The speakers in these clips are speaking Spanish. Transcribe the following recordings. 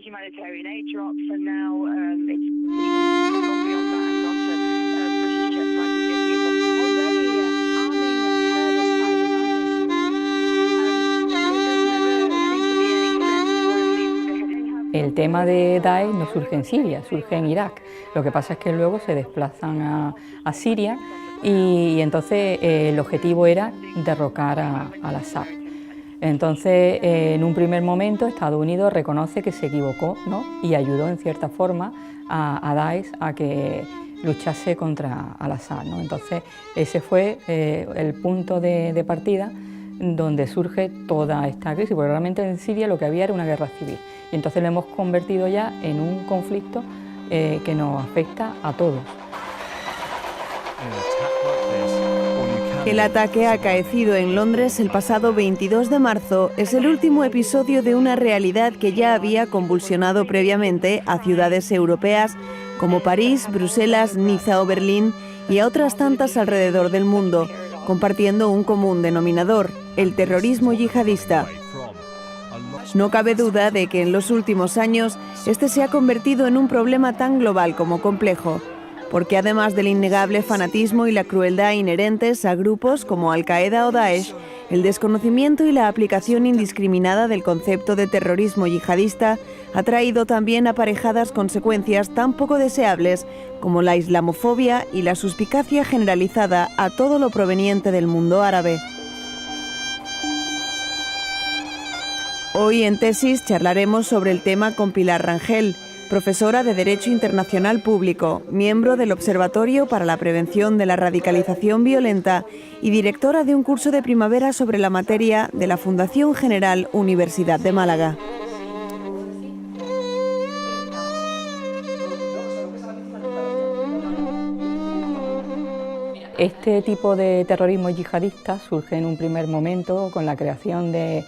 humanitarian aid drops, and now it's gone beyond that and gone to British jet fighters getting involved. El tema de Daesh no surge en Siria, surge en Irak. Lo que pasa es que luego se desplazan a Siria y entonces el objetivo era derrocar al Assad. Entonces, en un primer momento, Estados Unidos reconoce que se equivocó, ¿no? Y ayudó en cierta forma a Daesh a que luchase contra al-Assad, ¿no? Entonces, ese fue el punto de partida donde surge toda esta crisis, porque realmente en Siria lo que había era una guerra civil. Y entonces lo hemos convertido ya en un conflicto que nos afecta a todos. El ataque acaecido en Londres el pasado 22 de marzo es el último episodio de una realidad que ya había convulsionado previamente a ciudades europeas como París, Bruselas, Niza o Berlín y a otras tantas alrededor del mundo, compartiendo un común denominador, el terrorismo yihadista. No cabe duda de que en los últimos años este se ha convertido en un problema tan global como complejo, porque además del innegable fanatismo y la crueldad inherentes a grupos como Al-Qaeda o Daesh, el desconocimiento y la aplicación indiscriminada del concepto de terrorismo yihadista ha traído también aparejadas consecuencias tan poco deseables como la islamofobia y la suspicacia generalizada a todo lo proveniente del mundo árabe. Hoy en Tesis charlaremos sobre el tema con Pilar Rangel, profesora de Derecho Internacional Público, miembro del Observatorio para la Prevención de la Radicalización Violenta y directora de un curso de primavera sobre la materia de la Fundación General Universidad de Málaga. Este tipo de terrorismo yihadista surge en un primer momento con la creación de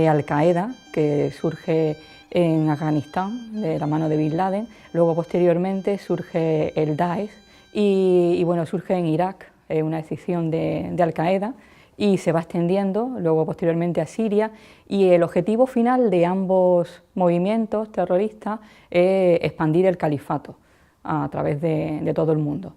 Al-Qaeda, que surge en Afganistán, de la mano de Bin Laden. Luego, posteriormente, surge el Daesh y bueno, surge en Irak, una escisión de Al-Qaeda, y se va extendiendo luego posteriormente a Siria, y el objetivo final de ambos movimientos terroristas es expandir el califato a través de todo el mundo.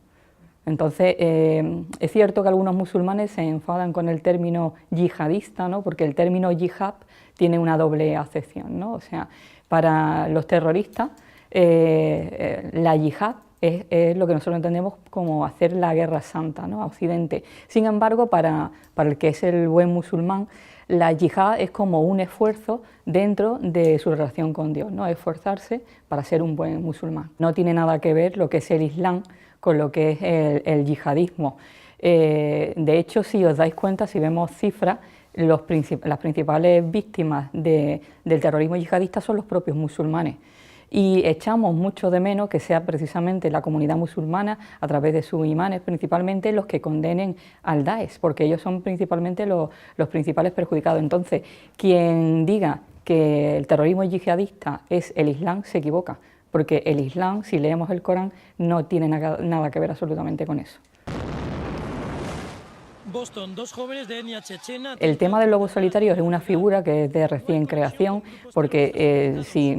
Entonces, es cierto que algunos musulmanes se enfadan con el término yihadista, ¿no? Porque el término yihad tiene una doble acepción, ¿no? O sea, para los terroristas, la yihad es lo que nosotros entendemos como hacer la guerra santa, ¿no? A Occidente. Sin embargo, para el que es el buen musulmán, la yihad es como un esfuerzo dentro de su relación con Dios, ¿no? Esforzarse para ser un buen musulmán. No tiene nada que ver lo que es el Islam con lo que es el yihadismo. De hecho, si os dais cuenta, si vemos cifras, las principales víctimas del terrorismo yihadista son los propios musulmanes. Y echamos mucho de menos que sea precisamente la comunidad musulmana, a través de sus imanes principalmente, los que condenen al Daesh, porque ellos son principalmente los principales perjudicados. Entonces, quien diga que el terrorismo yihadista es el Islam se equivoca, porque el Islam, si leemos el Corán, no tiene nada que ver absolutamente con eso. Boston, dos jóvenes de etnia chechena. El tema del lobo solitario es una figura que es de recién creación, porque si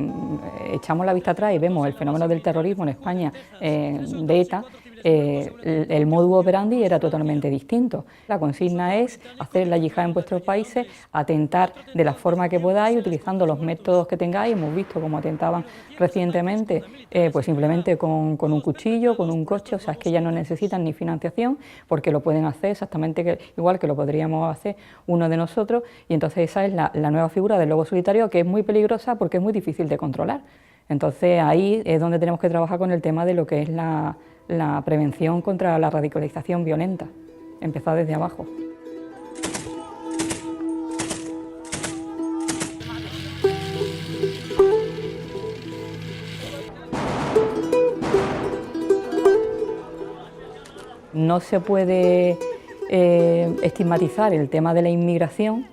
echamos la vista atrás y vemos el fenómeno del terrorismo en España de ETA, el modus operandi era totalmente distinto. La consigna es hacer la yihad en vuestros países, atentar de la forma que podáis, utilizando los métodos que tengáis. Hemos visto cómo atentaban recientemente, pues simplemente con un cuchillo, con un coche. O sea, es que ya no necesitan ni financiación, porque lo pueden hacer exactamente igual que lo podríamos hacer uno de nosotros. Y entonces esa es la nueva figura del lobo solitario, que es muy peligrosa porque es muy difícil de controlar. Entonces ahí es donde tenemos que trabajar con el tema de lo que es la prevención contra la radicalización violenta, empezar desde abajo. No se puede estigmatizar el tema de la inmigración,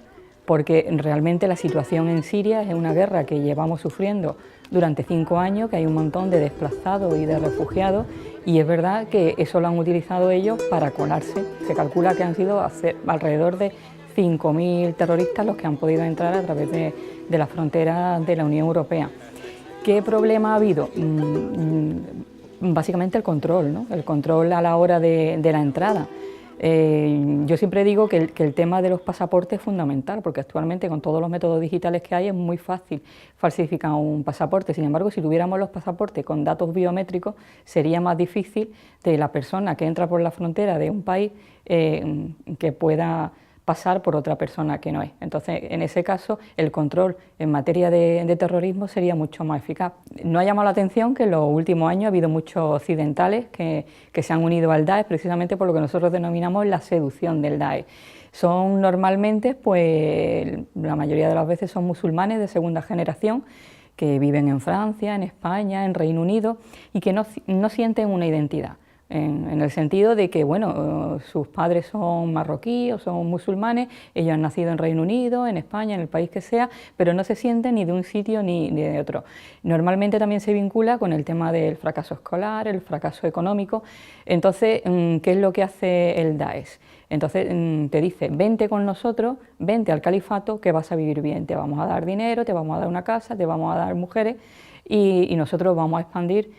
porque realmente la situación en Siria es una guerra que llevamos sufriendo durante 5 años, que hay un montón de desplazados y de refugiados, y es verdad que eso lo han utilizado ellos para colarse. Se calcula que han sido alrededor de 5.000 terroristas los que han podido entrar a través de las fronteras de la Unión Europea. ¿Qué problema ha habido? Básicamente el control, ¿no? El control a la hora de la entrada. Yo siempre digo que el tema de los pasaportes es fundamental, porque actualmente con todos los métodos digitales que hay es muy fácil falsificar un pasaporte. Sin embargo, si tuviéramos los pasaportes con datos biométricos, sería más difícil de la persona que entra por la frontera de un país que pueda pasar por otra persona que no es. Entonces, en ese caso, el control en materia de terrorismo sería mucho más eficaz. No ha llamado la atención que en los últimos años ha habido muchos occidentales que se han unido al Daesh precisamente por lo que nosotros denominamos la seducción del Daesh. Son normalmente, pues, la mayoría de las veces son musulmanes de segunda generación que viven en Francia, en España, en Reino Unido y que no sienten una identidad. En el sentido de que, bueno, sus padres son marroquíes o son musulmanes, ellos han nacido en Reino Unido, en España, en el país que sea, pero no se sienten ni de un sitio ni de otro. Normalmente también se vincula con el tema del fracaso escolar, el fracaso económico. Entonces, ¿qué es lo que hace el Daesh? Entonces te dice, vente con nosotros, vente al califato que vas a vivir bien, te vamos a dar dinero, te vamos a dar una casa, te vamos a dar mujeres y nosotros vamos a expandir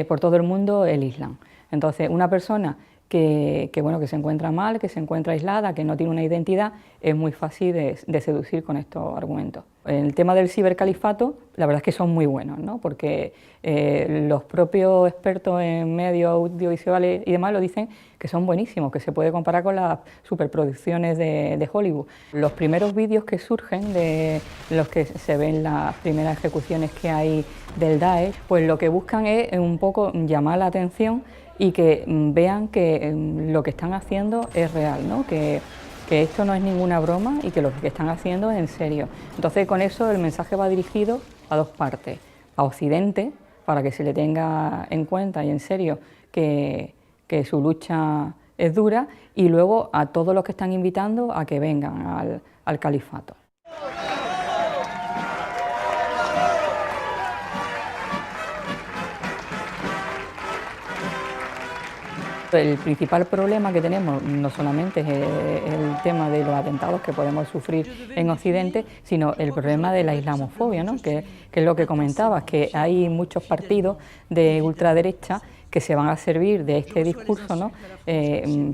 por todo el mundo el Islam. Entonces, una persona que se encuentra mal, que se encuentra aislada, que no tiene una identidad, es muy fácil de seducir con estos argumentos. En el tema del cibercalifato, la verdad es que son muy buenos, ¿no? Porque los propios expertos en medios audiovisuales y demás lo dicen que son buenísimos, que se puede comparar con las superproducciones de Hollywood. Los primeros vídeos que surgen de los que se ven las primeras ejecuciones que hay del Daesh, pues lo que buscan es un poco llamar la atención y que vean que lo que están haciendo es real, ¿no? Que esto no es ninguna broma y que lo que están haciendo es en serio. Entonces, con eso el mensaje va dirigido a dos partes: a Occidente, para que se le tenga en cuenta y en serio que su lucha es dura, y luego a todos los que están invitando a que vengan al califato. El principal problema que tenemos no solamente es el tema de los atentados que podemos sufrir en Occidente, sino el problema de la islamofobia, ¿no? que es lo que comentabas, que hay muchos partidos de ultraderecha que se van a servir de este discurso, ¿no?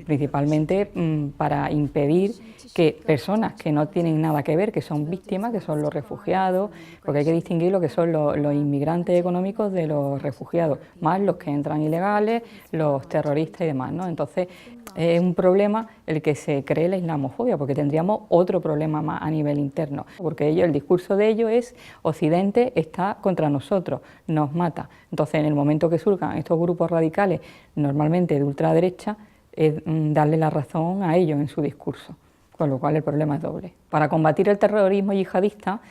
Principalmente para impedir que personas que no tienen nada que ver, que son víctimas, que son los refugiados, porque hay que distinguir lo que son los inmigrantes económicos de los refugiados, más los que entran ilegales, los terroristas y demás, ¿no? Entonces, es un problema el que se cree la islamofobia, porque tendríamos otro problema más a nivel interno, porque el discurso de ellos es: Occidente está contra nosotros, nos mata. Entonces, en el momento que surjan estos grupos radicales, normalmente de ultraderecha, es darle la razón a ellos en su discurso, con lo cual el problema es doble. Para combatir el terrorismo yihadista,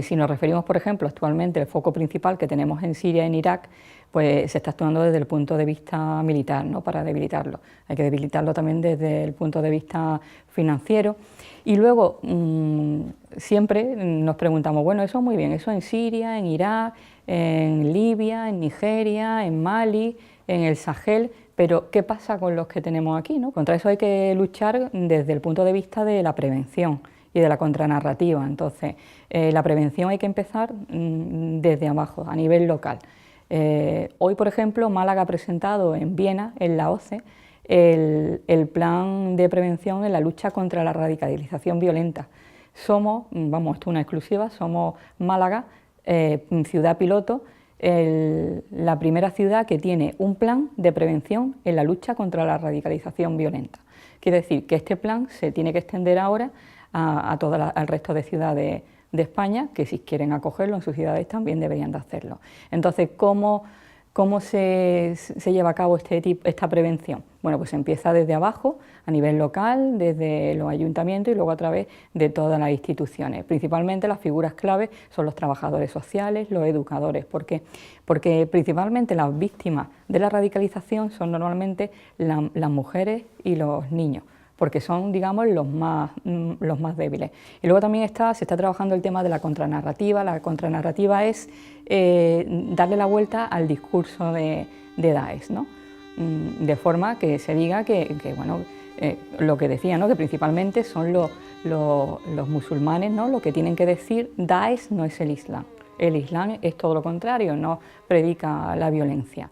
si nos referimos, por ejemplo, actualmente el foco principal que tenemos en Siria y en Irak, pues se está actuando desde el punto de vista militar, ¿no? Para debilitarlo. Hay que debilitarlo también desde el punto de vista financiero. Y luego siempre nos preguntamos, bueno, eso muy bien, eso en Siria, en Irak, en Libia, en Nigeria, en Mali, en el Sahel, pero ¿qué pasa con los que tenemos aquí, ¿no? Contra eso hay que luchar desde el punto de vista de la prevención y de la contranarrativa. Entonces, la prevención hay que empezar desde abajo, a nivel local. Hoy, por ejemplo, Málaga ha presentado en Viena, en la OCE, el plan de prevención en la lucha contra la radicalización violenta. Somos, vamos, esto es una exclusiva, somos Málaga, ciudad piloto, la primera ciudad que tiene un plan de prevención en la lucha contra la radicalización violenta. Quiere decir que este plan se tiene que extender ahora al resto de ciudades de España, que si quieren acogerlo en sus ciudades también deberían de hacerlo. Entonces, ¿cómo se lleva a cabo esta prevención? Bueno, pues empieza desde abajo, a nivel local, desde los ayuntamientos y luego a través de todas las instituciones. Principalmente las figuras claves son los trabajadores sociales, los educadores. ¿Por qué? Porque principalmente las víctimas de la radicalización son normalmente las mujeres y los niños, porque son, digamos, los más débiles. Y luego también se está trabajando el tema de la contranarrativa. La contranarrativa es darle la vuelta al discurso de Daesh, ¿no? De forma que se diga que bueno, lo que decía, ¿no? Que principalmente son los musulmanes, ¿no? Lo que tienen que decir: Daesh no es el Islam. El Islam es todo lo contrario, no predica la violencia.